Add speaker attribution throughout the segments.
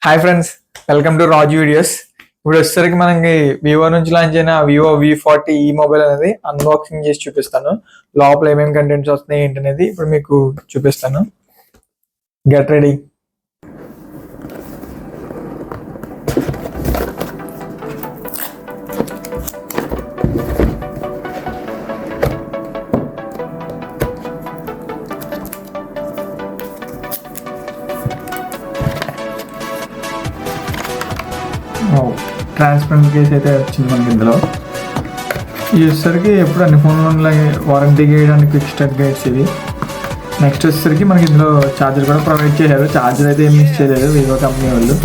Speaker 1: Hi friends, welcome to Raju videos. ఇప్పుడు వచ్చేసరికి మనకి వివో నుంచి లాంచ్ అయిన వివో V40 ఈ మొబైల్ అనేది అన్బాక్సింగ్ చేసి చూపిస్తాను. లోపల ఏమేమి కంటెంట్స్ వస్తున్నాయి ఏంటి అనేది ఇప్పుడు మీకు చూపిస్తాను. Get ready. ట్రాన్స్పరెంట్ కేస్ అయితే వచ్చింది మనకి. ఇందులో ఈ వచ్చేసరికి ఎప్పుడు అన్ని ఫోన్లో warranty guide quick start guides ఇవి. నెక్స్ట్ వచ్చేసరికి మనకి ఇందులో ఛార్జర్ కూడా ప్రొవైడ్ చేశారు. ఛార్జర్ అయితే ఏం మిస్ చేయలేదు వివో కంపెనీ వాళ్ళు.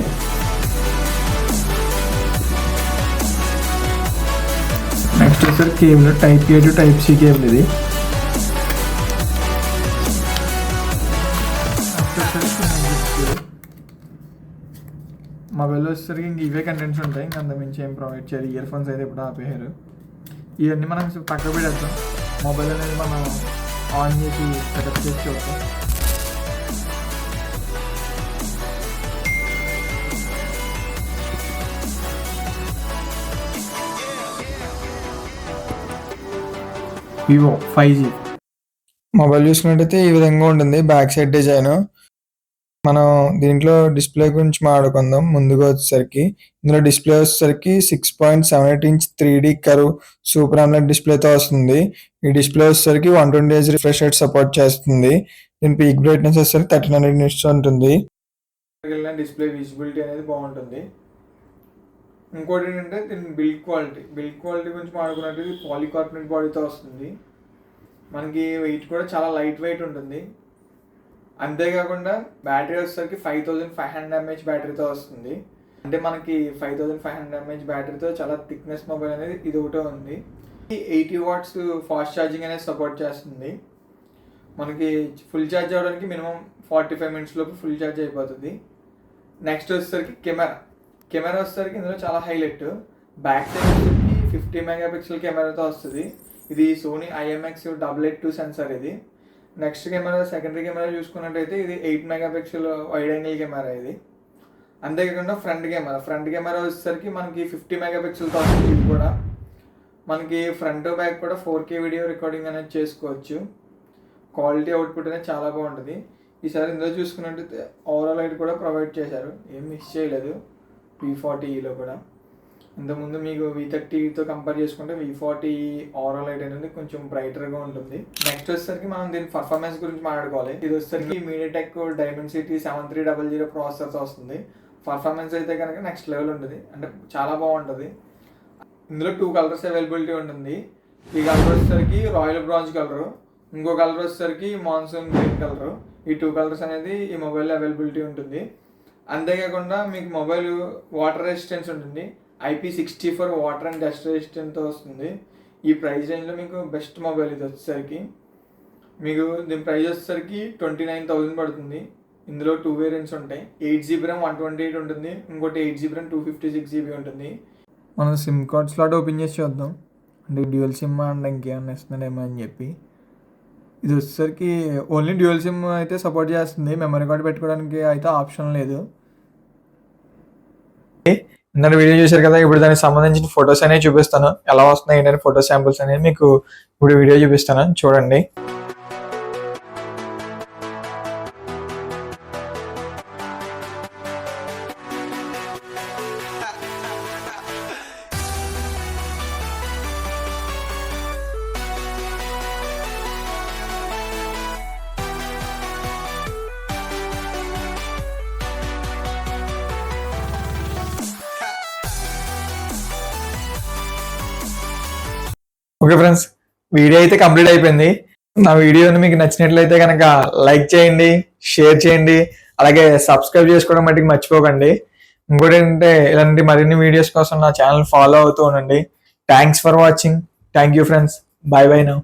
Speaker 1: నెక్స్ట్ వచ్చేసరికి cable type A to type C cable ఇది. మొబైల్లో వచ్చేసరికి ఇంక ఇవే కంటెంట్స్ ఉంటాయి, ఇంక అంత మించి ఏం ప్రొవైడ్ చేయాలి. ఇయర్ ఫోన్స్ అయితే ఇప్పుడు ఆపేయారు. ఇవన్నీ మనం పక్కకు పెట్టేస్తాం. మొబైల్ అనేది మనం ఆన్ చేసి సెటప్ చేసి చూస్తాం. వివో 5G మొబైల్ చూసుకున్నట్టయితే ఈ విధంగా ఉంటుంది బ్యాక్ సైడ్ డిజైన్. మనం దీంట్లో డిస్ప్లే గురించి మాట్లాడుకుందాం. ముందుగా వచ్చేసరికి ఇందులో డిస్ప్లే వచ్చేసరికి 6.78 inch 3D curve super AMOLED డిస్ప్లేతో వస్తుంది. ఈ డిస్ప్లే వచ్చేసరికి 120 Hz రిఫ్రెష్ రేట్ సపోర్ట్ చేస్తుంది. దీని పీక్ బ్రైట్నెస్ వచ్చేసరికి 1300 నిట్స్ ఉంటుంది. డిస్ప్లే విజిబిలిటీ అనేది బాగుంటుంది. ఇంకోటి ఏంటంటే దీని బిల్డ్ క్వాలిటీ గురించి మాట్లాడుకున్నట్టు ఇది పాలికార్బోనేట్ బాడీతో వస్తుంది. మనకి వెయిట్ కూడా చాలా లైట్ వెయిట్ ఉంటుంది. అంతేకాకుండా బ్యాటరీ వచ్చేసరికి 5500 mAh బ్యాటరీతో వస్తుంది. అంటే మనకి 5500 mAh బ్యాటరీతో చాలా థిక్నెస్ మొబైల్ అనేది ఇది ఒకటే ఉంది. 80 watts ఫాస్ట్ ఛార్జింగ్ అనేది సపోర్ట్ చేస్తుంది. మనకి ఫుల్ ఛార్జ్ అవ్వడానికి మినిమం 45 minutes లోపు ఫుల్ ఛార్జ్ అయిపోతుంది. నెక్స్ట్ వచ్చేసరికి కెమెరా వచ్చేసరికి ఇందులో చాలా హైలైట్. బ్యాక్ సైడ్ వచ్చేసరికి 50 MP కెమెరాతో వస్తుంది. ఇది సోనీ IMX882 సెన్సార్ ఇది. నెక్స్ట్ కెమెరా సెకండరీ కెమెరా చూసుకున్నట్టయితే ఇది 8 MP వైడ్ యాంగిల్ కెమెరా ఇది. అంతేకాకుండా ఫ్రంట్ కెమెరా వచ్చేసరికి మనకి 50 MP వస్తుంది. ఇది కూడా మనకి ఫ్రంట్ బ్యాక్ కూడా 4K వీడియో రికార్డింగ్ అనేది చేసుకోవచ్చు. క్వాలిటీ అవుట్పుట్ అనేది చాలా బాగుంటుంది. ఈసారి ఇందులో చూసుకున్నట్టయితే ఓవరాల్ లైట్ కూడా ప్రొవైడ్ చేశారు, ఏం మిస్ చేయలేదు V40లో కూడా. ఇంతకుముందు మీకు V30తో కంపేర్ చేసుకుంటే V40 ఓవరాల్ లైట్ అనేది కొంచెం బ్రైటర్గా ఉంటుంది. నెక్స్ట్ వచ్చేసరికి మనం దీని పర్ఫార్మెన్స్ గురించి మాట్లాడుకోవాలి. ఇది వచ్చేసరికి MediaTek Dimensity 7300 ప్రాసెసర్తో వస్తుంది. పర్ఫార్మెన్స్ అయితే కనుక నెక్స్ట్ లెవెల్ ఉంటుంది, అంటే చాలా బాగుంటుంది. ఇందులో 2 కలర్స్ అవైలబిలిటీ ఉంటుంది. ఈ కలర్ వచ్చేసరికి రాయల్ బ్రాంజ్ కలరు, ఇంకో కలర్ వచ్చేసరికి మాన్సూన్ గ్రీన్ కలరు. ఈ 2 కలర్స్ అనేది ఈ మొబైల్లో అవైలబిలిటీ ఉంటుంది. అంతేకాకుండా మీకు మొబైల్ వాటర్ రెసిస్టెన్స్ ఉంటుంది. IP64 వాటర్ అండ్ డస్ట్ రెసిస్టెంట్తో వస్తుంది. ఈ ప్రైస్ రేంజ్లో మీకు బెస్ట్ మొబైల్ ఇది వచ్చేసరికి. మీకు దీని ప్రైస్ వచ్చేసరికి 29,000 పడుతుంది. ఇందులో 2 వేరియంట్స్ ఉంటాయి. 8GB RAM 128 ఉంటుంది, ఇంకోటి 8GB RAM 256GB ఉంటుంది. మనం సిమ్ కార్డ్ స్లాట్ ఓపెన్ చేసి చూద్దాం, అంటే డ్యూయల్ సిమ్ అండ్ ఇంకేమన్నా ఇస్తున్నాడేమో అని చెప్పి. ఇది వచ్చేసరికి ఓన్లీ డ్యూయల్ సిమ్ అయితే సపోర్ట్ చేస్తుంది. మెమరీ కార్డ్ పెట్టుకోవడానికి అయితే ఆప్షన్ లేదు. నిన్న వీడియో చూశారు కదా, ఇప్పుడు దానికి సంబంధించిన ఫొటోస్ అనేవి చూపిస్తాను. ఎలా వస్తున్నాయి ఏంటంటే ఫోటో శాంపుల్స్ అనేవి మీకు ఇప్పుడు వీడియో చూపిస్తాను, చూడండి. ఓకే ఫ్రెండ్స్, వీడియో అయితే కంప్లీట్ అయిపోయింది. నా వీడియోని మీకు నచ్చినట్లయితే కనుక లైక్ చేయండి, షేర్ చేయండి, అలాగే సబ్స్క్రైబ్ చేసుకోవడం మటుకు మర్చిపోకండి. ఇంకోటి ఏంటంటే ఇలాంటి మరిన్ని వీడియోస్ కోసం నా ఛానల్ ఫాలో అవుతూ ఉండండి. Thanks for watching. Thank you friends. By by now.